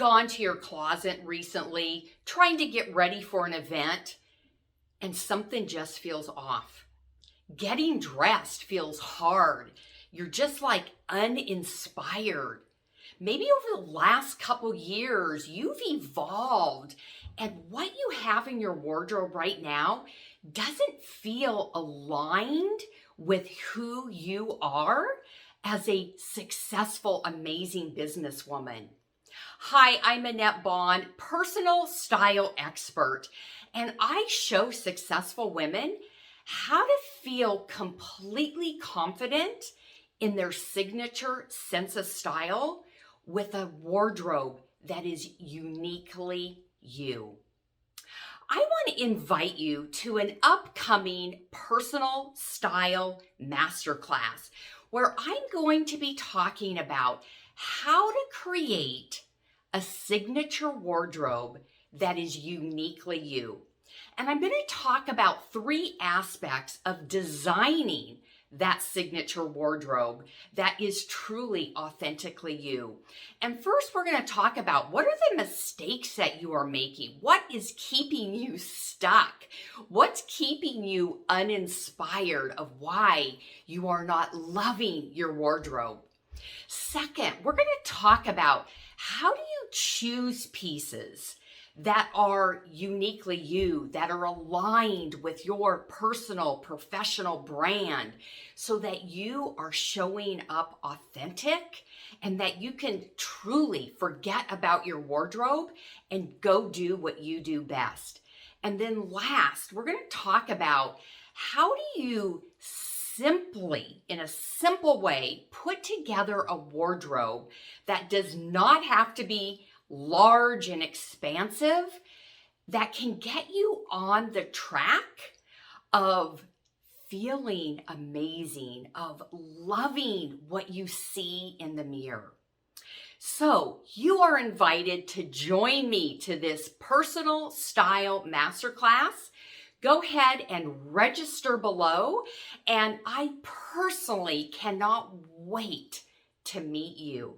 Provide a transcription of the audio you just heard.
gone to your closet recently trying to get ready for an event and something just feels off? Getting dressed feels hard. You're just like uninspired. Maybe over the last couple years, you've evolved, and what you have in your wardrobe right now doesn't feel aligned with who you are as a successful, amazing businesswoman. Hi, I'm Annette Bond, personal style expert, and I show successful women how to feel completely confident in their signature sense of style with a wardrobe that is uniquely you. I want to invite you to an upcoming personal style masterclass where I'm going to be talking about how to create a signature wardrobe that is uniquely you. And I'm going to talk about 3 aspects of designing that signature wardrobe that is truly authentically you. And first, we're going to talk about what are the mistakes that you are making? What is keeping you stuck? What's keeping you uninspired of why you are not loving your wardrobe? Second, we're going to talk about how do you choose pieces that are uniquely you, that are aligned with your personal, professional brand so that you are showing up authentic and that you can truly forget about your wardrobe and go do what you do best. And then last, we're going to talk about how do you simply, in a simple way, put together a wardrobe that does not have to be large and expansive, that can get you on the track of feeling amazing, of loving what you see in the mirror. So you are invited to join me to this personal style masterclass. Go ahead and register below, and I personally cannot wait to meet you.